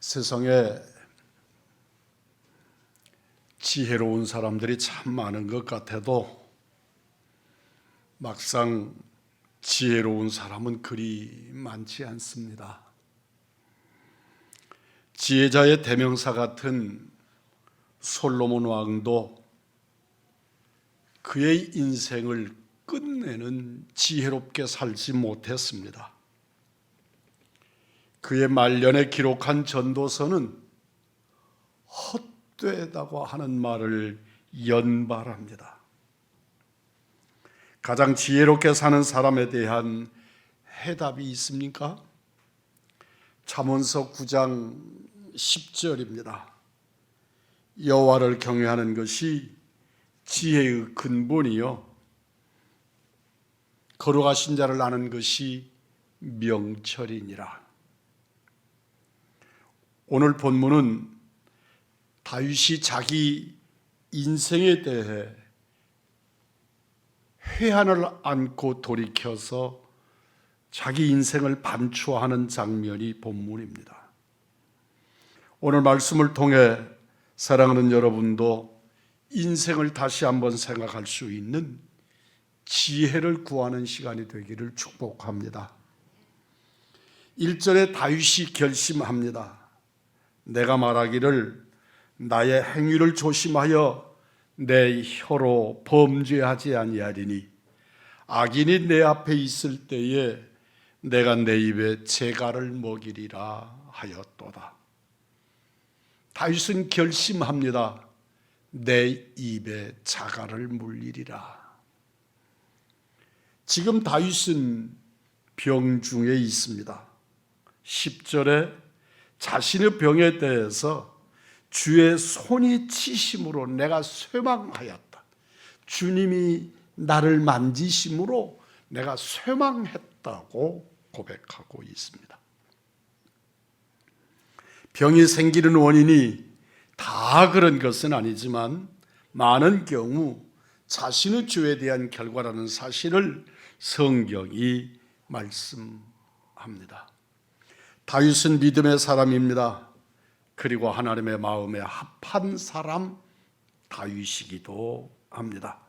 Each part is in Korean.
세상에 지혜로운 사람들이 참 많은 것 같아도 막상 지혜로운 사람은 그리 많지 않습니다. 지혜자의 대명사 같은 솔로몬 왕도 그의 인생을 끝내는 지혜롭게 살지 못했습니다. 그의 말년에 기록한 전도서는 헛되다고 하는 말을 연발합니다. 가장 지혜롭게 사는 사람에 대한 해답이 있습니까? 잠언서 9장 10절입니다. 여호와를 경외하는 것이 지혜의 근본이요 거룩하신 자를 아는 것이 명철이니라. 오늘 본문은 다윗이 자기 인생에 대해 회한을 안고 돌이켜서 자기 인생을 반추하는 장면이 본문입니다. 오늘 말씀을 통해 사랑하는 여러분도 인생을 다시 한번 생각할 수 있는 지혜를 구하는 시간이 되기를 축복합니다. 1절에 다윗이 결심합니다. 내가 말하기를 나의 행위를 조심하여 내 혀로 범죄하지 아니하리니 악인이 내 앞에 있을 때에 내가 내 입에 재갈을 먹이리라 하였도다. 다윗은 결심합니다. 내 입에 자갈을 물리리라. 지금 다윗은 병중에 있습니다. 10절에 자신의 병에 대해서 주의 손이 치심으로 내가 쇠망하였다. 주님이 나를 만지심으로 내가 쇠망했다고 고백하고 있습니다. 병이 생기는 원인이 다 그런 것은 아니지만 많은 경우 자신의 죄에 대한 결과라는 사실을 성경이 말씀합니다. 다윗은 믿음의 사람입니다. 그리고 하나님의 마음에 합한 사람 다윗이기도 합니다.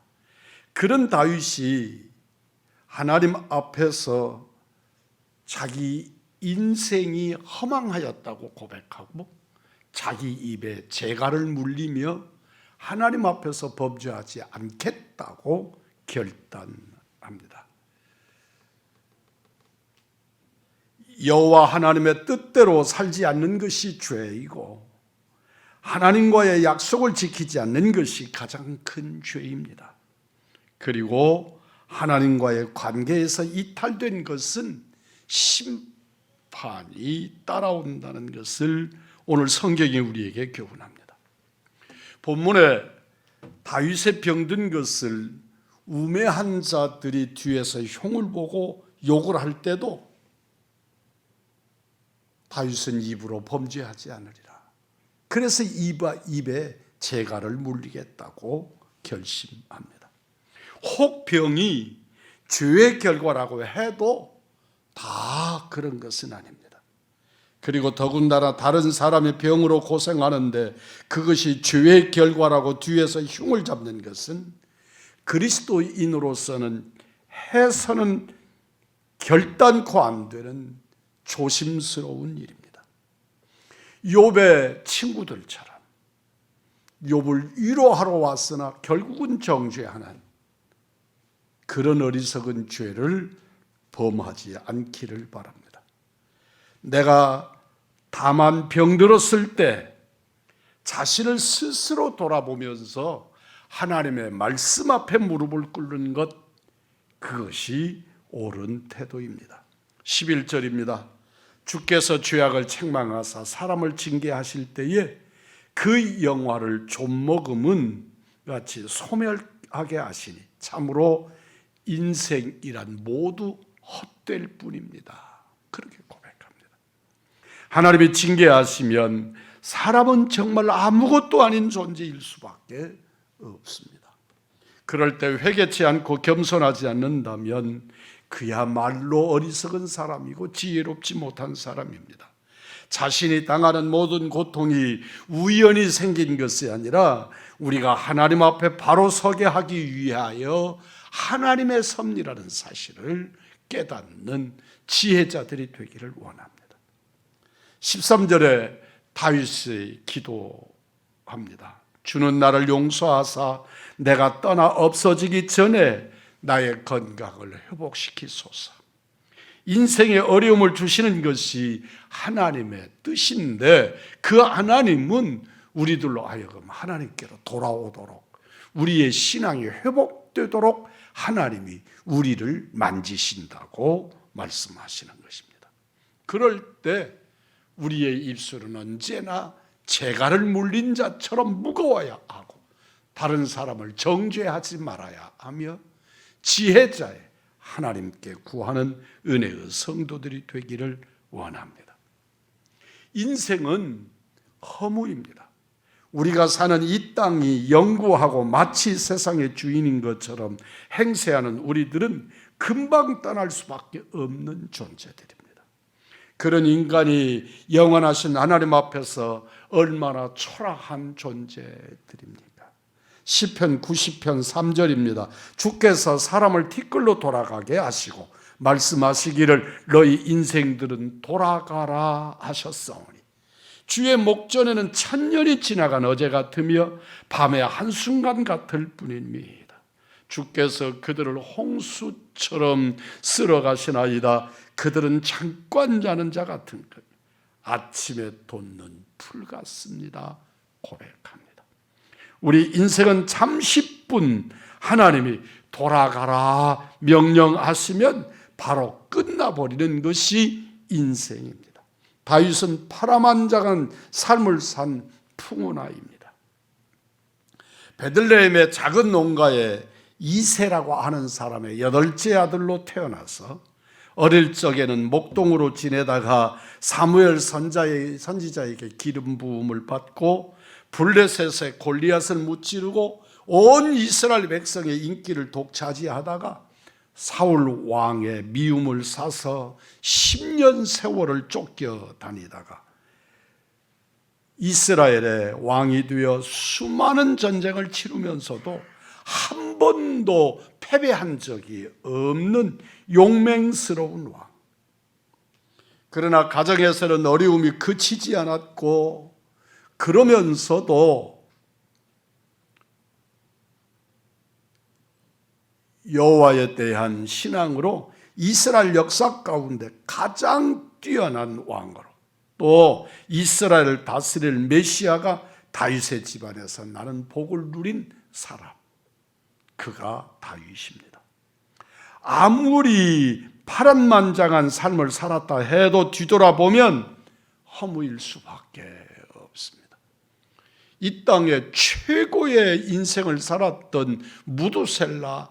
그런 다윗이 하나님 앞에서 자기 인생이 허망하였다고 고백하고 자기 입에 재갈을 물리며 하나님 앞에서 범죄하지 않겠다고 결단합니다. 여호와 하나님의 뜻대로 살지 않는 것이 죄이고 하나님과의 약속을 지키지 않는 것이 가장 큰 죄입니다. 그리고 하나님과의 관계에서 이탈된 것은 심판이 따라온다는 것을 오늘 성경이 우리에게 교훈합니다. 본문에 다윗의 병든 것을 우매한 자들이 뒤에서 흉을 보고 욕을 할 때도 다윗은 입으로 범죄하지 않으리라. 그래서 입에 재갈을 물리겠다고 결심합니다. 혹 병이 죄의 결과라고 해도 다 그런 것은 아닙니다. 그리고 더군다나 다른 사람의 병으로 고생하는데 그것이 죄의 결과라고 뒤에서 흉을 잡는 것은 그리스도인으로서는 해서는 결단코 안 되는 조심스러운 일입니다. 욥의 친구들처럼 욥을 위로하러 왔으나 결국은 정죄하는 그런 어리석은 죄를 범하지 않기를 바랍니다. 내가 다만 병들었을 때 자신을 스스로 돌아보면서 하나님의 말씀 앞에 무릎을 꿇는 것, 그것이 옳은 태도입니다. 11절입니다. 주께서 죄악을 책망하사 사람을 징계하실 때에 그 영화를 좀먹음은 같이 소멸하게 하시니 참으로 인생이란 모두 헛될 뿐입니다. 그렇게 고백합니다. 하나님이 징계하시면 사람은 정말 아무것도 아닌 존재일 수밖에 없습니다. 그럴 때 회개치 않고 겸손하지 않는다면 그야말로 어리석은 사람이고 지혜롭지 못한 사람입니다. 자신이 당하는 모든 고통이 우연히 생긴 것이 아니라 우리가 하나님 앞에 바로 서게 하기 위하여 하나님의 섭리라는 사실을 깨닫는 지혜자들이 되기를 원합니다. 13절에 다윗이 기도합니다. 주는 나를 용서하사 내가 떠나 없어지기 전에 나의 건강을 회복시키소서. 인생의 어려움을 주시는 것이 하나님의 뜻인데 그 하나님은 우리들로 하여금 하나님께로 돌아오도록, 우리의 신앙이 회복되도록 하나님이 우리를 만지신다고 말씀하시는 것입니다. 그럴 때 우리의 입술은 언제나 재갈을 물린 자처럼 무거워야 하고 다른 사람을 정죄하지 말아야 하며 지혜자의 하나님께 구하는 은혜의 성도들이 되기를 원합니다. 인생은 허무입니다. 우리가 사는 이 땅이 영구하고 마치 세상의 주인인 것처럼 행세하는 우리들은 금방 떠날 수밖에 없는 존재들입니다. 그런 인간이 영원하신 하나님 앞에서 얼마나 초라한 존재들입니까? 시편 90편 3절입니다. 주께서 사람을 티끌로 돌아가게 하시고 말씀하시기를 너희 인생들은 돌아가라 하셨사오니 주의 목전에는 천년이 지나간 어제 같으며 밤의 한순간 같을 뿐입니다. 주께서 그들을 홍수처럼 쓸어가시나이다. 그들은 잠깐 자는 자 같은 것 아침에 돋는 풀 같습니다. 고백합니다. 우리 인생은 잠시뿐 하나님이 돌아가라 명령하시면 바로 끝나버리는 것이 인생입니다. 다윗은 파란만장한 삶을 산 풍운아입니다. 베들레헴의 작은 농가에 이새라고 하는 사람의 8째 아들로 태어나서 어릴 적에는 목동으로 지내다가 사무엘 선지자에게 기름 부음을 받고 블레셋의 골리앗을 무찌르고 온 이스라엘 백성의 인기를 독차지하다가 사울 왕의 미움을 사서 10년 세월을 쫓겨다니다가 이스라엘의 왕이 되어 수많은 전쟁을 치르면서도 한 번도 패배한 적이 없는 용맹스러운 왕. 그러나 가정에서는 어려움이 그치지 않았고 그러면서도 여호와에 대한 신앙으로 이스라엘 역사 가운데 가장 뛰어난 왕으로 또 이스라엘을 다스릴 메시아가 다윗의 집안에서 나는 복을 누린 사람, 그가 다윗입니다. 아무리 파란만장한 삶을 살았다 해도 뒤돌아보면 허무일 수밖에 없습니다. 이 땅에 최고의 인생을 살았던 무두셀라마저도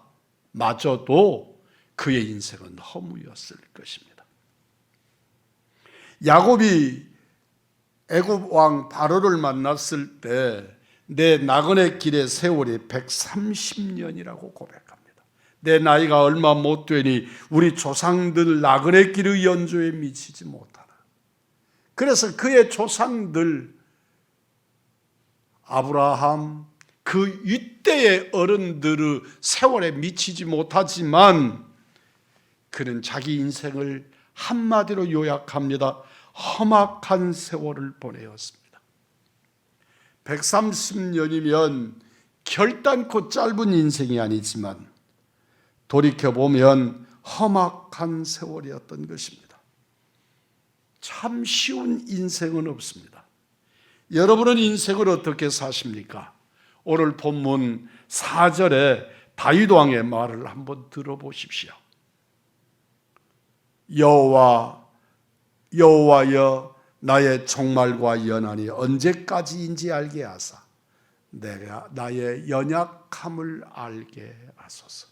그의 인생은 허무였을 것입니다. 야곱이 애굽 왕 바로를 만났을 때 내 나그네 길의 세월이 130년이라고 고백합니다. 내 나이가 얼마 못 되니 우리 조상들 나그네 길의 연조에 미치지 못하나. 그래서 그의 조상들 아브라함 그 이때의 어른들의 세월에 미치지 못하지만 그는 자기 인생을 한마디로 요약합니다. 험악한 세월을 보내었습니다. 130년이면 결단코 짧은 인생이 아니지만 돌이켜보면 험악한 세월이었던 것입니다. 참 쉬운 인생은 없습니다. 여러분은 인생을 어떻게 사십니까? 오늘 본문 4절에 다윗 왕의 말을 한번 들어보십시오. 여호와여 나의 종말과 연한이 언제까지인지 알게 하사 내가 나의 연약함을 알게 하소서.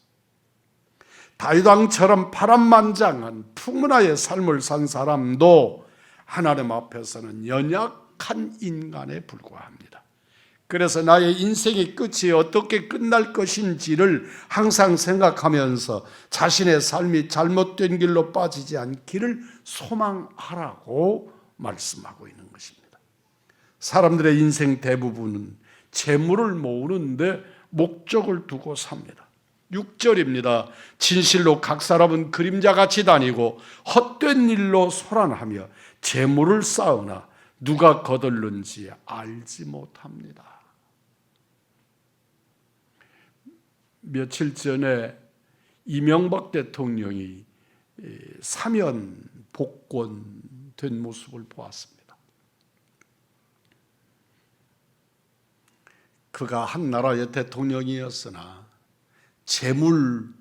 다윗 왕처럼 파란만장한 풍문화의 삶을 산 사람도 하나님 앞에서는 연약한 인간에 불과합니다. 그래서 나의 인생의 끝이 어떻게 끝날 것인지를 항상 생각하면서 자신의 삶이 잘못된 길로 빠지지 않기를 소망하라고 말씀하고 있는 것입니다. 사람들의 인생 대부분은 재물을 모으는데 목적을 두고 삽니다. 6절입니다. 진실로 각 사람은 그림자같이 다니고 헛된 일로 소란하며 재물을 쌓으나 누가 거둘는지 알지 못합니다. 며칠 전에 이명박 대통령이 사면 복권된 모습을 보았습니다. 그가 한 나라의 대통령이었으나 재물,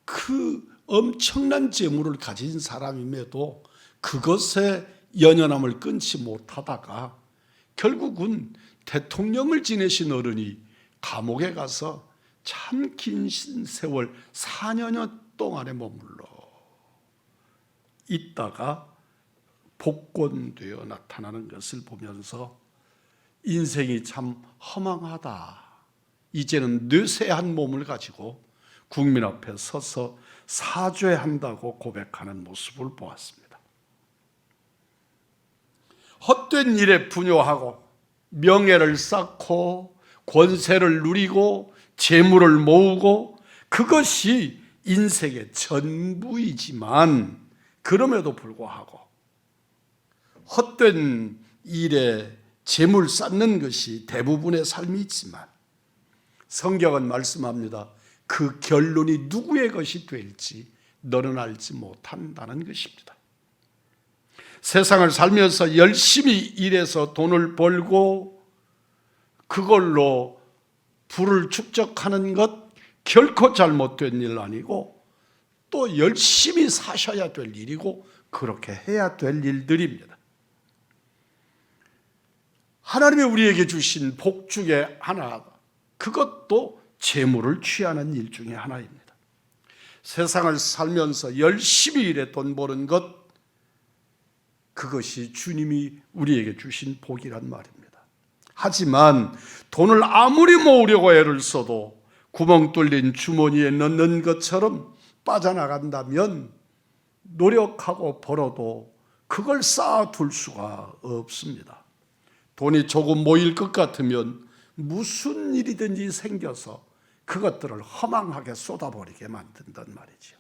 그 엄청난 재물을 가진 사람임에도 그것에 연연함을 끊지 못하다가 결국은 대통령을 지내신 어른이 감옥에 가서 참 긴 세월 4년여 동안에 머물러 있다가 복권되어 나타나는 것을 보면서 인생이 참 허망하다. 이제는 뇌세한 몸을 가지고 국민 앞에 서서 사죄한다고 고백하는 모습을 보았습니다. 헛된 일에 분요하고 명예를 쌓고 권세를 누리고 재물을 모으고 그것이 인생의 전부이지만 그럼에도 불구하고 헛된 일에 재물 쌓는 것이 대부분의 삶이지만 성경은 말씀합니다. 그 결론이 누구의 것이 될지 너는 알지 못한다는 것입니다. 세상을 살면서 열심히 일해서 돈을 벌고 그걸로 부를 축적하는 것 결코 잘못된 일 아니고 또 열심히 사셔야 될 일이고 그렇게 해야 될 일들입니다. 하나님이 우리에게 주신 복 중에 하나, 그것도 재물을 취하는 일 중에 하나입니다. 세상을 살면서 열심히 일해 돈 버는 것, 그것이 주님이 우리에게 주신 복이란 말입니다. 하지만 돈을 아무리 모으려고 애를 써도 구멍 뚫린 주머니에 넣는 것처럼 빠져나간다면 노력하고 벌어도 그걸 쌓아둘 수가 없습니다. 돈이 조금 모일 것 같으면 무슨 일이든지 생겨서 그것들을 허망하게 쏟아버리게 만든단 말이죠.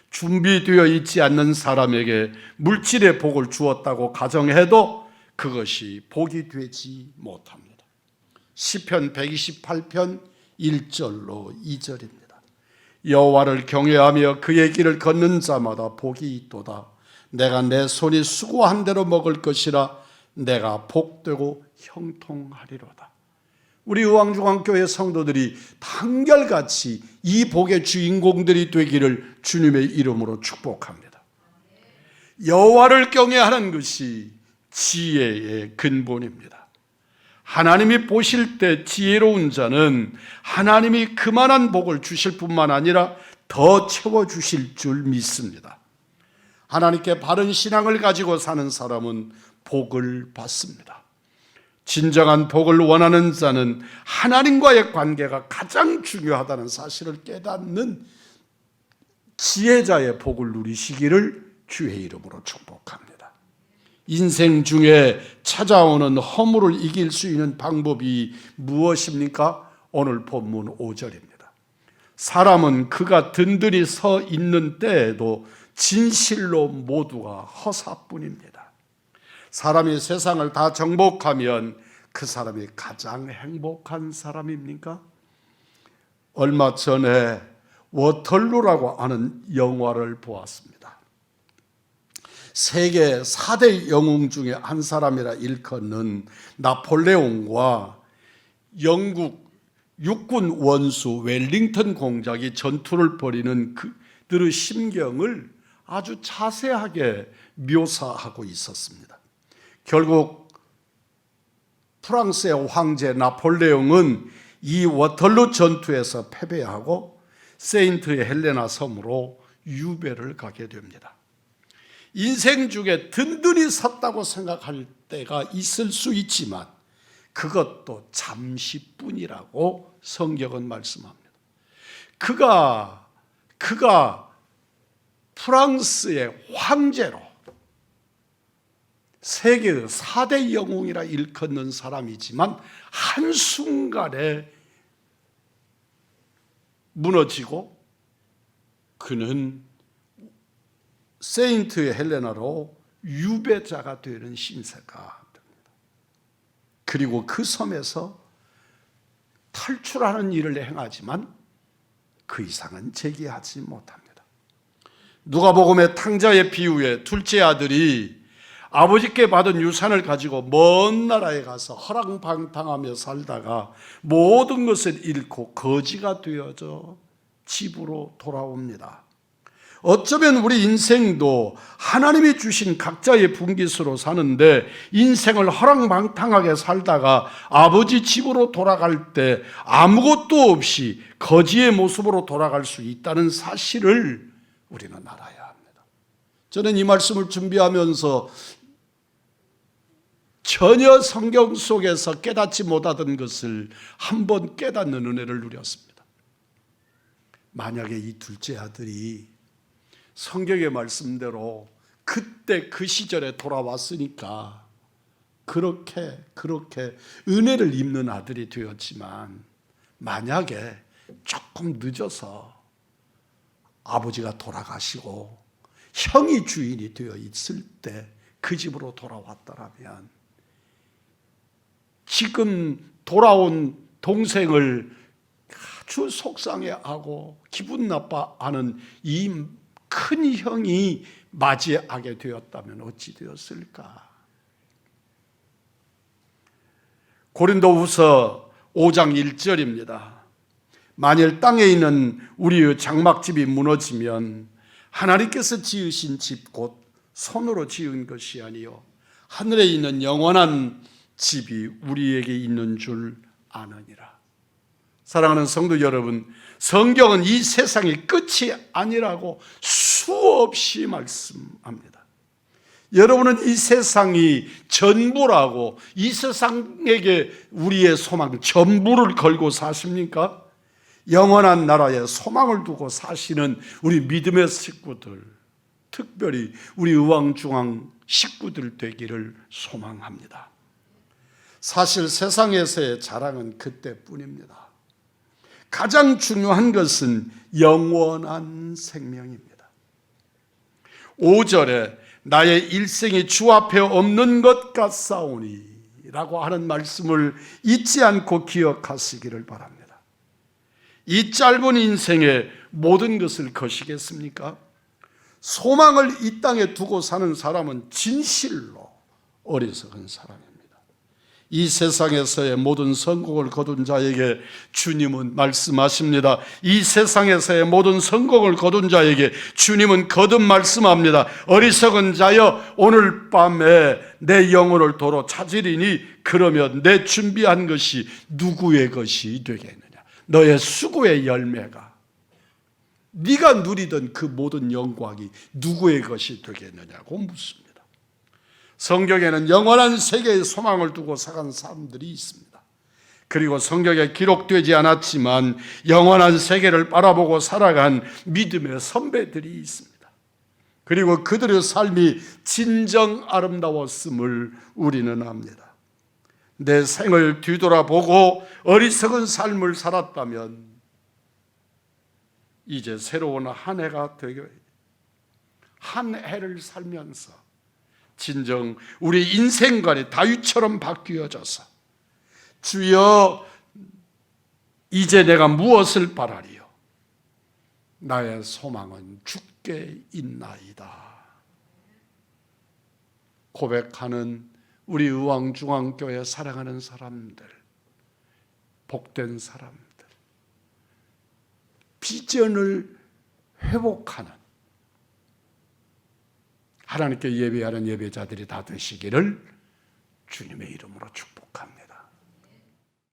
준비되어 있지 않는 사람에게 물질의 복을 주었다고 가정해도 그것이 복이 되지 못합니다. 시편 128편 1절로 2절입니다. 여호와를 경외하며 그의 길을 걷는 자마다 복이 있도다. 내가 내 손이 수고한 대로 먹을 것이라. 내가 복되고 형통하리로다. 우리 의왕중앙교회 성도들이 한결같이 이 복의 주인공들이 되기를 주님의 이름으로 축복합니다. 여호와를 경외하는 것이 지혜의 근본입니다. 하나님이 보실 때 지혜로운 자는 하나님이 그만한 복을 주실 뿐만 아니라 더 채워주실 줄 믿습니다. 하나님께 바른 신앙을 가지고 사는 사람은 복을 받습니다. 진정한 복을 원하는 자는 하나님과의 관계가 가장 중요하다는 사실을 깨닫는 지혜자의 복을 누리시기를 주의 이름으로 축복합니다. 인생 중에 찾아오는 허물을 이길 수 있는 방법이 무엇입니까? 오늘 본문 5절입니다. 사람은 그가 든든히 서 있는 때에도 진실로 모두가 허사뿐입니다. 사람이 세상을 다 정복하면 그 사람이 가장 행복한 사람입니까? 얼마 전에 워털루라고 하는 영화를 보았습니다. 세계 4대 영웅 중에 한 사람이라 일컫는 나폴레옹과 영국 육군 원수 웰링턴 공작이 전투를 벌이는 그들의 심경을 아주 자세하게 묘사하고 있었습니다. 결국 프랑스의 황제 나폴레옹은 이 워털루 전투에서 패배하고 세인트 헬레나 섬으로 유배를 가게 됩니다. 인생 중에 든든히 섰다고 생각할 때가 있을 수 있지만 그것도 잠시뿐이라고 성경은 말씀합니다. 그가 프랑스의 황제로 세계의 4대 영웅이라 일컫는 사람이지만 한순간에 무너지고 그는 세인트 헬레나로 유배자가 되는 신세가 됩니다. 그리고 그 섬에서 탈출하는 일을 행하지만 그 이상은 재기하지 못합니다. 누가복음의 탕자의 비유에 둘째 아들이 아버지께 받은 유산을 가지고 먼 나라에 가서 허랑방탕하며 살다가 모든 것을 잃고 거지가 되어져 집으로 돌아옵니다. 어쩌면 우리 인생도 하나님이 주신 각자의 분깃으로 사는데 인생을 허랑방탕하게 살다가 아버지 집으로 돌아갈 때 아무것도 없이 거지의 모습으로 돌아갈 수 있다는 사실을 우리는 알아야 합니다. 저는 이 말씀을 준비하면서 전혀 성경 속에서 깨닫지 못하던 것을 한번 깨닫는 은혜를 누렸습니다. 만약에 이 둘째 아들이 성경의 말씀대로 그때 그 시절에 돌아왔으니까 그렇게 은혜를 입는 아들이 되었지만, 만약에 조금 늦어서 아버지가 돌아가시고 형이 주인이 되어 있을 때 그 집으로 돌아왔다라면 지금 돌아온 동생을 아주 속상해하고 기분 나빠하는 이 큰 형이 맞이하게 되었다면 어찌 되었을까? 고린도후서 5장 1절입니다. 만일 땅에 있는 우리의 장막집이 무너지면 하나님께서 지으신 집 곧 손으로 지은 것이 아니요 하늘에 있는 영원한 집이 우리에게 있는 줄 아느니라. 사랑하는 성도 여러분, 성경은 이 세상이 끝이 아니라고 수없이 말씀합니다. 여러분은 이 세상이 전부라고, 이 세상에게 우리의 소망, 전부를 걸고 사십니까? 영원한 나라에 소망을 두고 사시는 우리 믿음의 식구들, 특별히 우리 의왕중앙 식구들 되기를 소망합니다. 사실 세상에서의 자랑은 그때뿐입니다. 가장 중요한 것은 영원한 생명입니다. 5절에 나의 일생이 주 앞에 없는 것 같사오니 라고 하는 말씀을 잊지 않고 기억하시기를 바랍니다. 이 짧은 인생에 모든 것을 거시겠습니까? 소망을 이 땅에 두고 사는 사람은 진실로 어리석은 사람입니다. 이 세상에서의 모든 성공을 거둔 자에게 주님은 말씀하십니다. 이 세상에서의 모든 성공을 거둔 자에게 주님은 거듭 말씀합니다. 어리석은 자여, 오늘 밤에 내 영혼을 도로 찾으리니 그러면 내 준비한 것이 누구의 것이 되겠느냐? 너의 수고의 열매가, 네가 누리던 그 모든 영광이 누구의 것이 되겠느냐고 묻습니다. 성경에는 영원한 세계의 소망을 두고 살아간 사람들이 있습니다. 그리고 성경에 기록되지 않았지만 영원한 세계를 바라보고 살아간 믿음의 선배들이 있습니다. 그리고 그들의 삶이 진정 아름다웠음을 우리는 압니다. 내 생을 뒤돌아보고 어리석은 삶을 살았다면 이제 새로운 한 해가 되게, 한 해를 살면서 진정 우리 인생관이 다윗처럼 바뀌어져서 주여 이제 내가 무엇을 바라리요? 나의 소망은 주께 있나이다 고백하는 우리 의왕중앙교회 사랑하는 사람들, 복된 사람들, 비전을 회복하는 하나님께 예배하는 예배자들이 다 되시기를 주님의 이름으로 축복합니다.